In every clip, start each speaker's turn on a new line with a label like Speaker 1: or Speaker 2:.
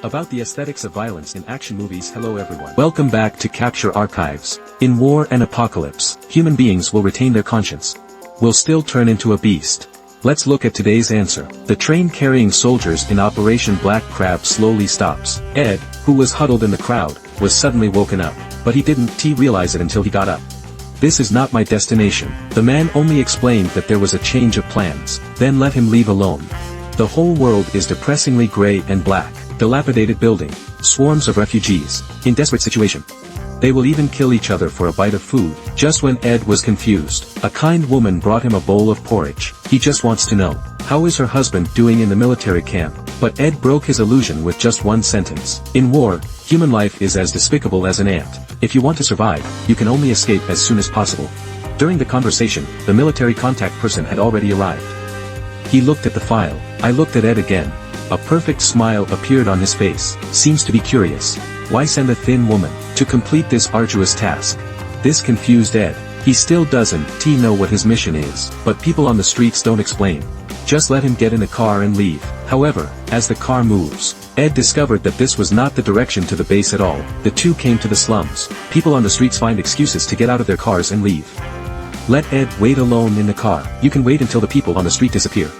Speaker 1: About the aesthetics of violence in action movies. Hello everyone. Welcome back to Capture Archives. In war and apocalypse, human beings will retain their conscience. Will still turn into a beast. Let's look at today's answer. The train carrying soldiers in Operation Black Crab slowly stops. Ed, who was huddled in the crowd, was suddenly woken up, but he didn't realize it until he got up. This is not my destination. The man only explained that there was a change of plans, then let him leave alone. The whole world is depressingly gray and black. Dilapidated building, swarms of refugees, in desperate situation. They will even kill each other for a bite of food. Just when Ed was confused, a kind woman brought him a bowl of porridge. He just wants to know, how is her husband doing in the military camp? But Ed broke his illusion with just one sentence. In war, human life is as despicable as an ant. If you want to survive, you can only escape as soon as possible. During the conversation, the military contact person had already arrived. He looked at the file. I looked at Ed again. A perfect smile appeared on his face. Seems to be curious. Why send a thin woman to complete this arduous task? This confused Ed. He still doesn't know what his mission is, but people on the streets don't explain. Just let him get in a car and leave. However, as the car moves, Ed discovered that this was not the direction to the base at all. The two came to the slums. People on the streets find excuses to get out of their cars and leave. Let Ed wait alone in the car. You can wait until the people on the street disappear.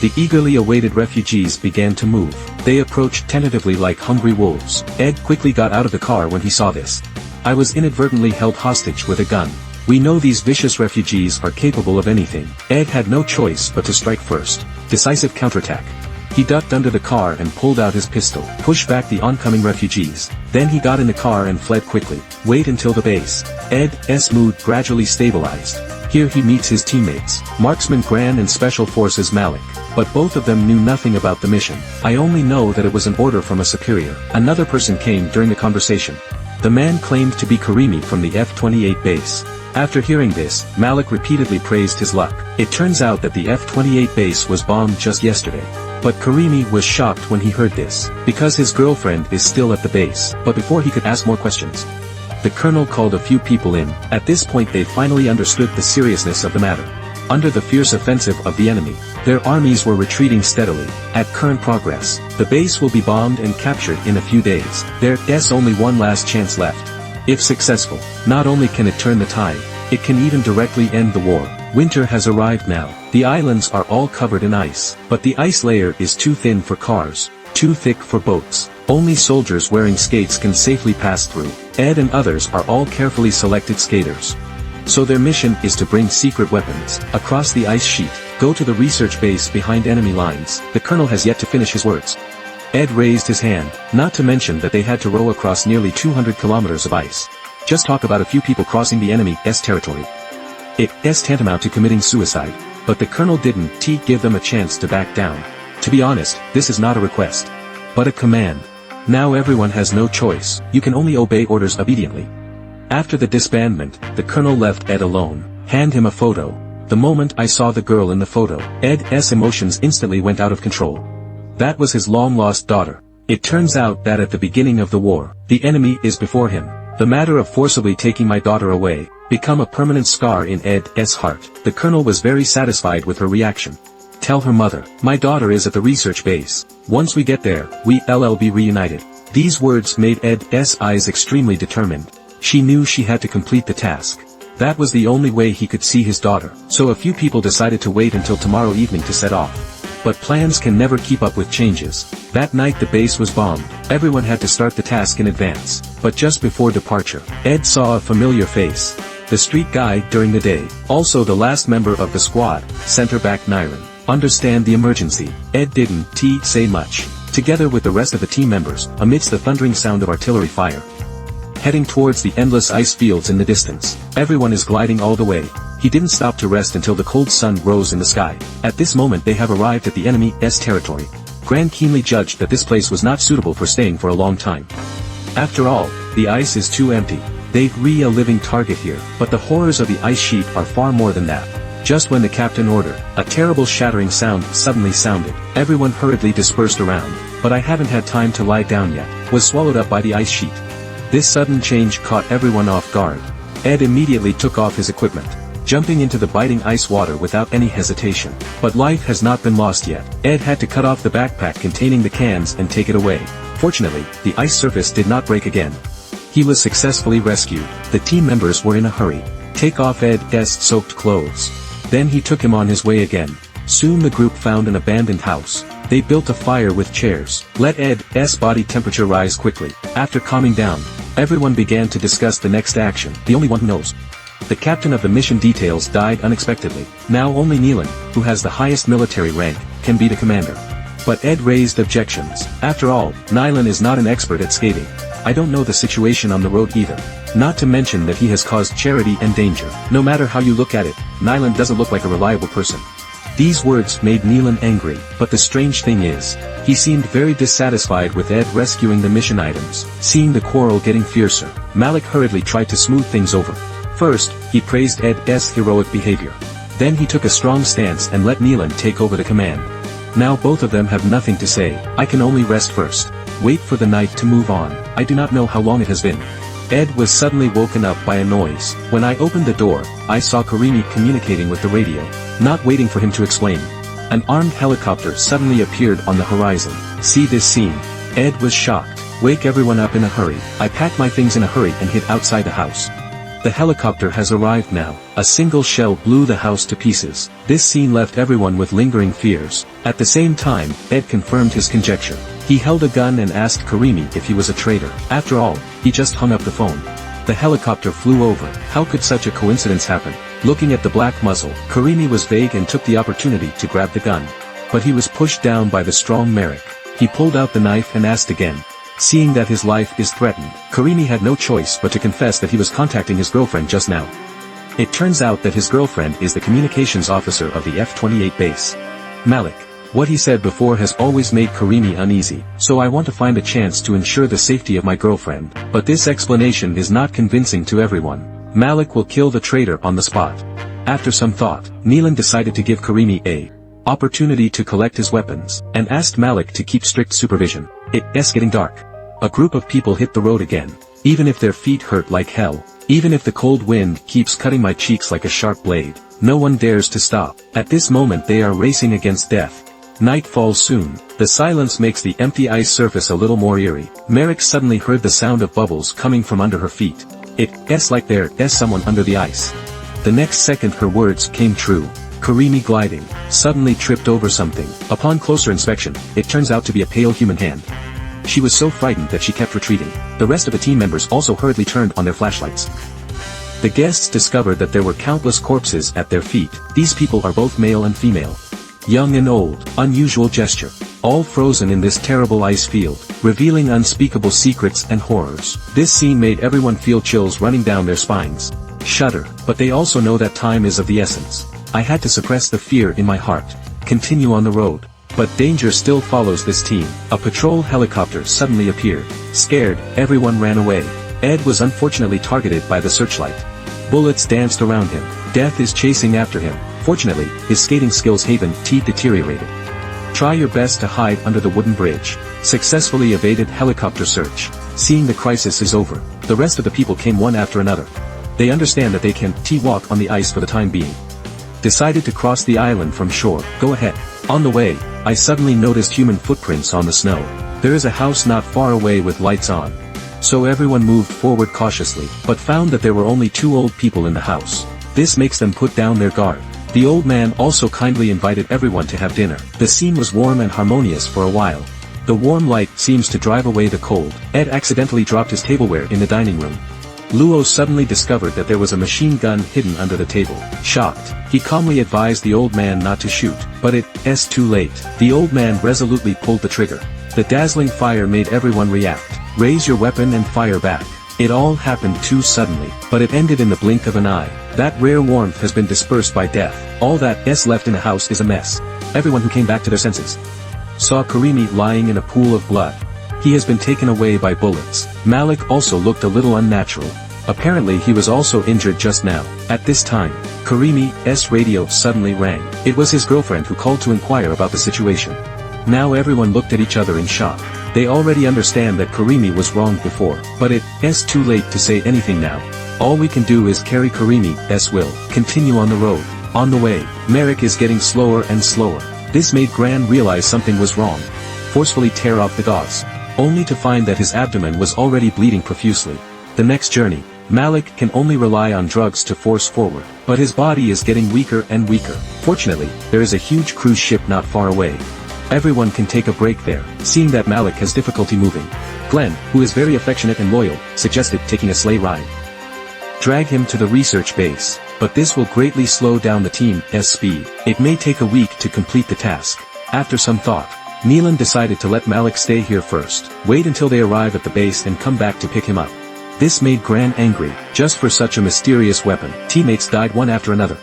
Speaker 1: The eagerly awaited refugees began to move. They approached tentatively like hungry wolves. Ed quickly got out of the car when he saw this. I was inadvertently held hostage with a gun. We know these vicious refugees are capable of anything. Ed had no choice but to strike first. Decisive counterattack. He ducked under the car and pulled out his pistol, pushed back the oncoming refugees. Then he got in the car and fled quickly. Wait until the base. Ed's mood gradually stabilized. Here he meets his teammates, Marksman Gran and Special Forces Malik. But both of them knew nothing about the mission. I only know that it was an order from a superior. Another person came during the conversation. The man claimed to be Karimi from the F-28 base. After hearing this, Malik repeatedly praised his luck. It turns out that the F-28 base was bombed just yesterday. But Karimi was shocked when he heard this, because his girlfriend is still at the base. But before he could ask more questions, the colonel called a few people in. At this point they finally understood the seriousness of the matter. Under the fierce offensive of the enemy, their armies were retreating steadily. At current progress, the base will be bombed and captured in a few days. There's only one last chance left. If successful, not only can it turn the tide, it can even directly end the war. Winter has arrived now. The islands are all covered in ice, but the ice layer is too thin for cars, too thick for boats. Only soldiers wearing skates can safely pass through. Ed and others are all carefully selected skaters. So their mission is to bring secret weapons across the ice sheet, go to the research base behind enemy lines. The colonel has yet to finish his words. Ed raised his hand, not to mention that they had to row across nearly 200 kilometers of ice. Just talk about a few people crossing the enemy's territory. It's tantamount to committing suicide, but the colonel didn't give them a chance to back down. To be honest, this is not a request, but a command. Now everyone has no choice. You can only obey orders obediently. After the disbandment, the colonel left Ed alone. Hand him a photo. The moment I saw the girl in the photo, Ed's emotions instantly went out of control. That was his long-lost daughter. It turns out that at the beginning of the war, the enemy is before him. The matter of forcibly taking my daughter away, become a permanent scar in Ed's heart. The colonel was very satisfied with her reaction. Tell her mother, my daughter is at the research base. Once we get there, we'll be reunited. These words made Ed's eyes extremely determined. She knew she had to complete the task. That was the only way he could see his daughter. So a few people decided to wait until tomorrow evening to set off. But plans can never keep up with changes. That night the base was bombed. Everyone had to start the task in advance. But just before departure, Ed saw a familiar face. The street guy during the day. Also the last member of the squad, Centerback Niren. Understand the emergency. Ed didn't say much. Together with the rest of the team members, amidst the thundering sound of artillery fire, heading towards the endless ice fields in the distance, everyone is gliding all the way. He didn't stop to rest until the cold sun rose in the sky. At this moment they have arrived at the enemy's territory. Gran keenly judged that this place was not suitable for staying for a long time. After all, the ice is too empty. They've a living target here, but the horrors of the ice sheet are far more than that. Just when the captain ordered, a terrible shattering sound suddenly sounded. Everyone hurriedly dispersed around, but I haven't had time to lie down yet, was swallowed up by the ice sheet. This sudden change caught everyone off guard. Ed immediately took off his equipment, jumping into the biting ice water without any hesitation. But life has not been lost yet. Ed had to cut off the backpack containing the cans and take it away. Fortunately, the ice surface did not break again. He was successfully rescued. The team members were in a hurry. Take off Ed's soaked clothes. Then he took him on his way again. Soon the group found an abandoned house. They built a fire with chairs. Let Ed's body temperature rise quickly. After calming down, everyone began to discuss the next action. The only one who knows. The captain of the mission details died unexpectedly. Now only Neelan, who has the highest military rank, can be the commander. But Ed raised objections. After all, Neelan is not an expert at skating. I don't know the situation on the road either. Not to mention that he has caused charity and danger. No matter how you look at it, Neelan doesn't look like a reliable person. These words made Neelan angry, but the strange thing is, he seemed very dissatisfied with Ed rescuing the mission items. Seeing the quarrel getting fiercer, Malik hurriedly tried to smooth things over. First, he praised Ed's heroic behavior. Then he took a strong stance and let Neelan take over the command. Now both of them have nothing to say. I can only rest first. Wait for the night to move on. I do not know how long it has been. Ed was suddenly woken up by a noise. When I opened the door, I saw Karimi communicating with the radio. Not waiting for him to explain, an armed helicopter suddenly appeared on the horizon. See this scene. Ed was shocked. Wake everyone up in a hurry. I packed my things in a hurry and hid outside the house. The helicopter has arrived now. A single shell blew the house to pieces. This scene left everyone with lingering fears. At the same time, Ed confirmed his conjecture. He held a gun and asked Karimi if he was a traitor. After all, he just hung up the phone. The helicopter flew over. How could such a coincidence happen? Looking at the black muzzle, Karimi was vague and took the opportunity to grab the gun. But he was pushed down by the strong Merrick. He pulled out the knife and asked again. Seeing that his life is threatened, Karimi had no choice but to confess that he was contacting his girlfriend just now. It turns out that his girlfriend is the communications officer of the F-28 base. Malik. What he said before has always made Karimi uneasy, so I want to find a chance to ensure the safety of my girlfriend, but this explanation is not convincing to everyone. Malik will kill the traitor on the spot. After some thought, Neelan decided to give Karimi a opportunity to collect his weapons, and asked Malik to keep strict supervision. It's getting dark. A group of people hit the road again. Even if their feet hurt like hell, even if the cold wind keeps cutting my cheeks like a sharp blade, no one dares to stop. At this moment they are racing against death. Night falls soon. The silence makes the empty ice surface a little more eerie. Merrick suddenly heard the sound of bubbles coming from under her feet. It's like there's someone under the ice. The next second her words came true. Karimi gliding, suddenly tripped over something. Upon closer inspection, it turns out to be a pale human hand. She was so frightened that she kept retreating. The rest of the team members also hurriedly turned on their flashlights. The guests discovered that there were countless corpses at their feet. These people are both male and female. Young and old, unusual gesture. All frozen in this terrible ice field, revealing unspeakable secrets and horrors. This scene made everyone feel chills running down their spines. Shudder, but they also know that time is of the essence. I had to suppress the fear in my heart. Continue on the road. But danger still follows this team. A patrol helicopter suddenly appeared. Scared, everyone ran away. Ed was unfortunately targeted by the searchlight. Bullets danced around him. Death is chasing after him. Fortunately, his skating skills haven't deteriorated. Try your best to hide under the wooden bridge. Successfully evaded helicopter search. Seeing the crisis is over, the rest of the people came one after another. They understand that they can walk on the ice for the time being. Decided to cross the island from shore. Go ahead. On the way, I suddenly noticed human footprints on the snow. There is a house not far away with lights on. So everyone moved forward cautiously, but found that there were only 2 old people in the house. This makes them put down their guard. The old man also kindly invited everyone to have dinner. The scene was warm and harmonious for a while. The warm light seems to drive away the cold. Ed accidentally dropped his tableware in the dining room. Luo suddenly discovered that there was a machine gun hidden under the table. Shocked, he calmly advised the old man not to shoot, but it's too late. The old man resolutely pulled the trigger. The dazzling fire made everyone react. Raise your weapon and fire back. It all happened too suddenly, but it ended in the blink of an eye. That rare warmth has been dispersed by death. All that's left in the house is a mess. Everyone who came back to their senses saw Karimi lying in a pool of blood. He has been taken away by bullets. Malik also looked a little unnatural. Apparently he was also injured just now. At this time, Karimi's radio suddenly rang. It was his girlfriend who called to inquire about the situation. Now everyone looked at each other in shock. They already understand that Karimi was wronged before, but it's too late to say anything now. All we can do is carry Karimi's will. Continue on the road. On the way, Merrick is getting slower and slower. This made Gran realize something was wrong. Forcefully tear off the gauze. only to find that his abdomen was already bleeding profusely. The next journey, Malik can only rely on drugs to force forward, but his body is getting weaker and weaker. Fortunately, there is a huge cruise ship not far away. Everyone can take a break there, seeing that Malik has difficulty moving. Glenn, who is very affectionate and loyal, suggested taking a sleigh ride. Drag him to the research base, but this will greatly slow down the team's speed. It may take a week to complete the task. After some thought, Neelan decided to let Malik stay here first, wait until they arrive at the base and come back to pick him up. This made Gran angry, just for such a mysterious weapon. Teammates died one after another.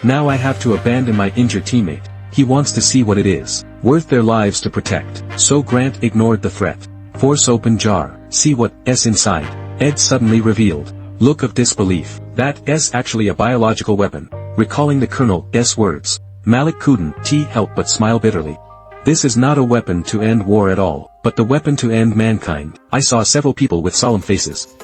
Speaker 1: Now I have to abandon my injured teammate. He wants to see what it is, worth their lives to protect. So Grant ignored the threat. Force open jar, see what's inside. Ed suddenly revealed. Look of disbelief. That's actually a biological weapon. Recalling the Colonel's words, Malik couldn't help but smile bitterly. This is not a weapon to end war at all, but the weapon to end mankind. I saw several people with solemn faces.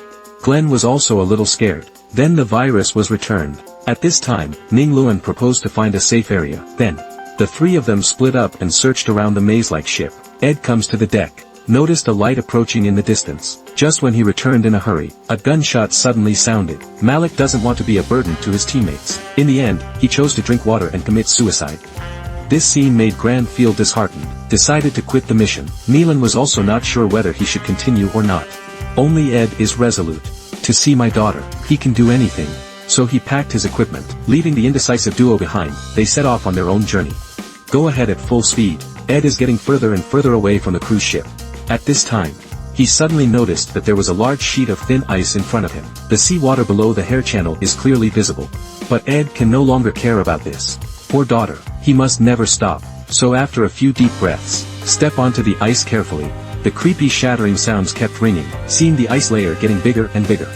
Speaker 1: Glenn was also a little scared. Then the virus was returned. At this time, Ning Luan proposed to find a safe area. Then, the three of them split up and searched around the maze-like ship. Ed comes to the deck, noticed a light approaching in the distance. Just when he returned in a hurry, a gunshot suddenly sounded. Malik doesn't want to be a burden to his teammates. In the end, he chose to drink water and commit suicide. This scene made Gran feel disheartened, decided to quit the mission. Neelan was also not sure whether he should continue or not. Only Ed is resolute. To see my daughter, he can do anything. So he packed his equipment, leaving the indecisive duo behind. They set off on their own journey. Go ahead at full speed. Ed is getting further and further away from the cruise ship. At this time, he suddenly noticed that there was a large sheet of thin ice in front of him. The seawater below the hair channel is clearly visible. But Ed can no longer care about this. Poor daughter, he must never stop. So after a few deep breaths, step onto the ice carefully. The creepy shattering sounds kept ringing, seeing the ice layer getting bigger and bigger.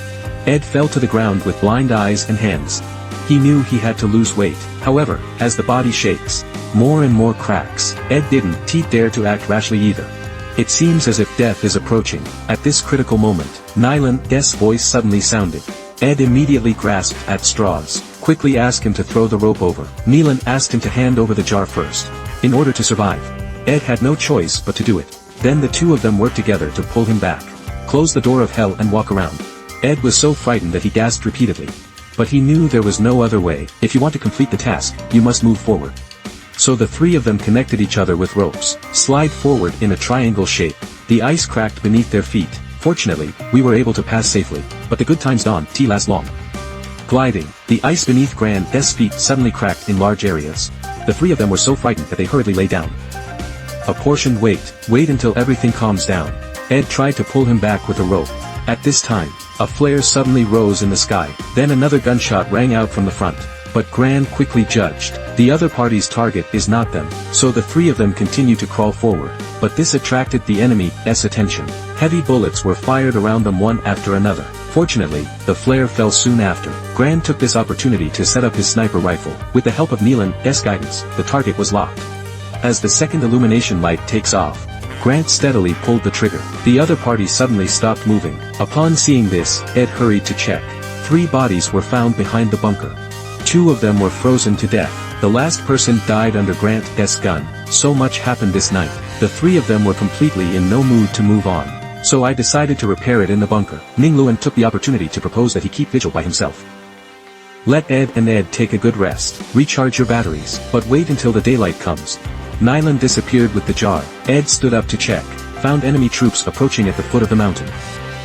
Speaker 1: Ed fell to the ground with blind eyes and hands. He knew he had to lose weight. However, as the body shakes, more and more cracks, Ed didn't dare to act rashly either. It seems as if death is approaching. At this critical moment, Nylan's voice suddenly sounded. Ed immediately grasped at straws, quickly asked him to throw the rope over. Neelan asked him to hand over the jar first. In order to survive, Ed had no choice but to do it. Then the two of them worked together to pull him back, close the door of hell and walk around. Ed was so frightened that he gasped repeatedly. But he knew there was no other way. If you want to complete the task, you must move forward. So the three of them connected each other with ropes, slide forward in a triangle shape. The ice cracked beneath their feet. Fortunately, we were able to pass safely, but the good times don't last long. Gliding, the ice beneath Gran's feet suddenly cracked in large areas. The three of them were so frightened that they hurriedly lay down. Apportioned wait until everything calms down. Ed tried to pull him back with a rope. At this time, a flare suddenly rose in the sky. Then another gunshot rang out from the front. But Gran quickly judged, the other party's target is not them. So the three of them continued to crawl forward. But this attracted the enemy's attention. Heavy bullets were fired around them one after another. Fortunately, the flare fell soon after. Gran took this opportunity to set up his sniper rifle. With the help of Neelan's guidance, the target was locked. As the second illumination light takes off, Grant steadily pulled the trigger. The other party suddenly stopped moving. Upon seeing this, Ed hurried to check. 3 bodies were found behind the bunker. 2 of them were frozen to death. The last person died under Grant's gun. So much happened this night. The 3 of them were completely in no mood to move on. So I decided to repair it in the bunker. Ning Luan took the opportunity to propose that he keep vigil by himself. Let Ed and Ed take a good rest. Recharge your batteries, but wait until the daylight comes. Nylan disappeared with the jar. Ed stood up to check. Found enemy troops approaching at the foot of the mountain.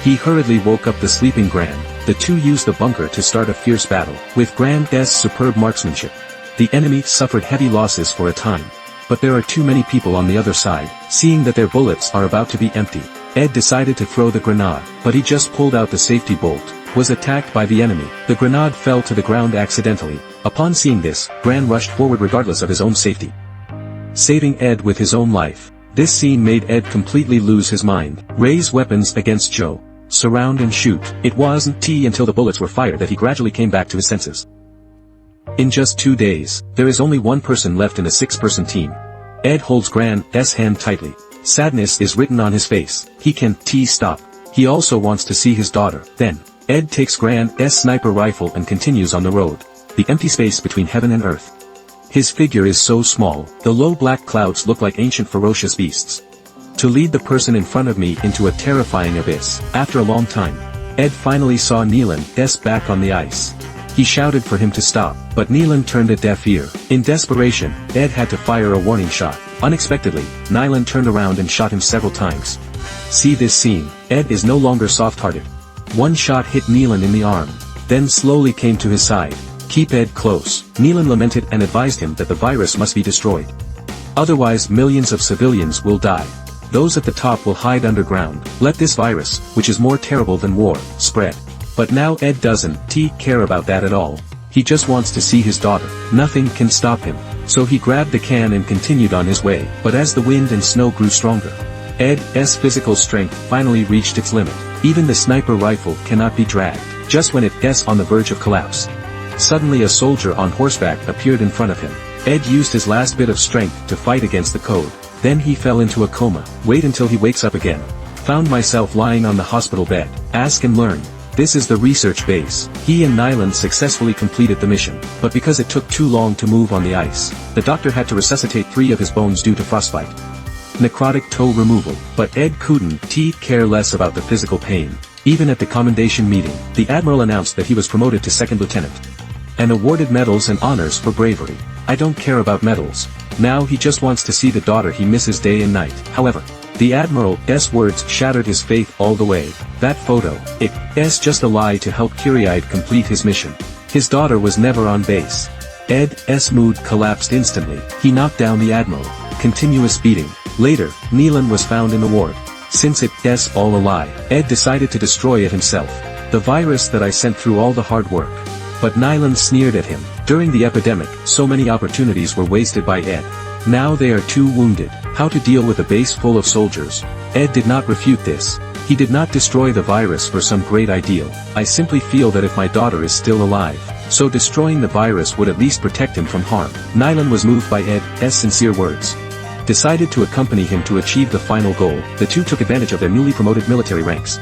Speaker 1: He hurriedly woke up the sleeping Gran. The 2 used the bunker to start a fierce battle. With Gran's superb marksmanship, the enemy suffered heavy losses for a time. But there are too many people on the other side. Seeing that their bullets are about to be empty, Ed decided to throw the grenade, but he just pulled out the safety bolt. Was attacked by the enemy. The grenade fell to the ground accidentally. Upon seeing this, Gran rushed forward regardless of his own safety, saving Ed with his own life. This scene made Ed completely lose his mind. Raise weapons against Joe. Surround and shoot. It wasn't until the bullets were fired that he gradually came back to his senses. In just 2 days, there is only 1 person left in a 6-person team. Ed holds Gran's hand tightly. Sadness is written on his face. He can't stop. He also wants to see his daughter. Then, Ed takes Gran's sniper rifle and continues on the road. The empty space between heaven and earth. His figure is so small, the low black clouds look like ancient ferocious beasts. to lead the person in front of me into a terrifying abyss. After a long time, Ed finally saw Nealon's back on the ice. He shouted for him to stop, but Nealon turned a deaf ear. In desperation, Ed had to fire a warning shot. Unexpectedly, Nealon turned around and shot him several times. See this scene. Ed is no longer soft-hearted. One shot hit Nealon in the arm, then slowly came to his side. Keep Ed close. Nealon lamented and advised him that the virus must be destroyed. Otherwise millions of civilians will die. Those at the top will hide underground. Let this virus, which is more terrible than war, spread. But now Ed doesn't care about that at all. He just wants to see his daughter. Nothing can stop him. So he grabbed the can and continued on his way. But as the wind and snow grew stronger, Ed's physical strength finally reached its limit. Even the sniper rifle cannot be dragged. Just when it's on the verge of collapse, suddenly a soldier on horseback appeared in front of him. Ed used his last bit of strength to fight against the code. Then he fell into a coma. Wait until he wakes up again. Found myself lying on the hospital bed. Ask and learn. This is the research base. He and Nealon successfully completed the mission, but because it took too long to move on the ice, the doctor had to resuscitate 3 of his bones due to frostbite. Necrotic toe removal. But Ed couldn't care less about the physical pain. Even at the commendation meeting, the admiral announced that he was promoted to second lieutenant and awarded medals and honors for bravery. I don't care about medals. Now he just wants to see the daughter he misses day and night. However, the admiral's words shattered his faith all the way. That photo, it's just a lie to help Kyriade complete his mission. His daughter was never on base. Ed's mood collapsed instantly. He knocked down the admiral. Continuous beating. Later, Nealon was found in the ward. Since it's all a lie, Ed decided to destroy it himself. The virus that I sent through all the hard work. But Nealon sneered at him. During the epidemic, so many opportunities were wasted by Ed. Now they are too wounded. How to deal with a base full of soldiers? Ed did not refute this. He did not destroy the virus for some great ideal. I simply feel that if my daughter is still alive, so destroying the virus would at least protect him from harm. Nealon was moved by Ed's sincere words. Decided to accompany him to achieve the final goal. The two took advantage of their newly promoted military ranks.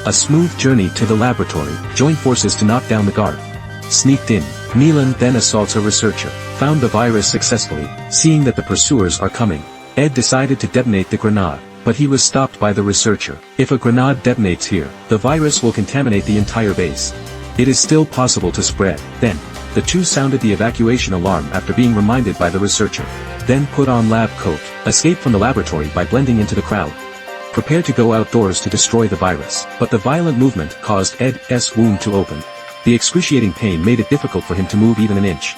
Speaker 1: A smooth journey to the laboratory. Joined forces to knock down the guard. Sneaked in. Nealon then assaults a researcher. Found the virus successfully. Seeing that the pursuers are coming, Ed decided to detonate the grenade, but he was stopped by the researcher. If a grenade detonates here, the virus will contaminate the entire base. It is still possible to spread. Then, the two sounded the evacuation alarm after being reminded by the researcher. Then put on lab coat. Escape from the laboratory by blending into the crowd. Prepare to go outdoors to destroy the virus. But the violent movement caused Ed's wound to open. The excruciating pain made it difficult for him to move even an inch.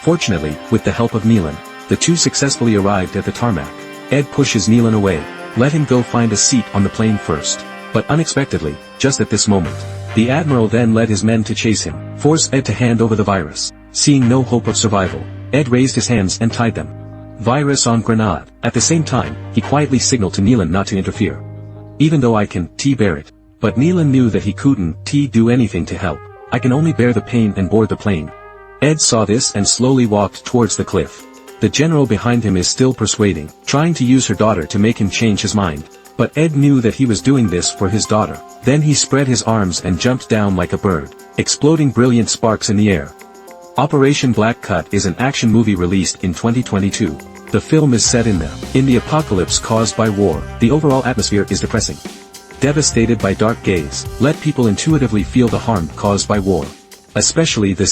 Speaker 1: Fortunately, with the help of Nealon, the two successfully arrived at the tarmac. Ed pushes Nealon away. Let him go find a seat on the plane first. But unexpectedly, just at this moment, the admiral then led his men to chase him, force Ed to hand over the virus. Seeing no hope of survival, Ed raised his hands and tied them. Virus on grenade. At the same time, he quietly signaled to Nealon not to interfere. Even though I can bear it. But Nealon knew that he couldn't do anything to help. I can only bear the pain and board the plane. Ed saw this and slowly walked towards the cliff. The general behind him is still persuading, trying to use her daughter to make him change his mind. But Ed knew that he was doing this for his daughter. Then he spread his arms and jumped down like a bird, exploding brilliant sparks in the air. Operation Black Cut is an action movie released in 2022. The film is set in the apocalypse caused by war. The overall atmosphere is depressing. Devastated by dark gaze, let people intuitively feel the harm caused by war. Especially this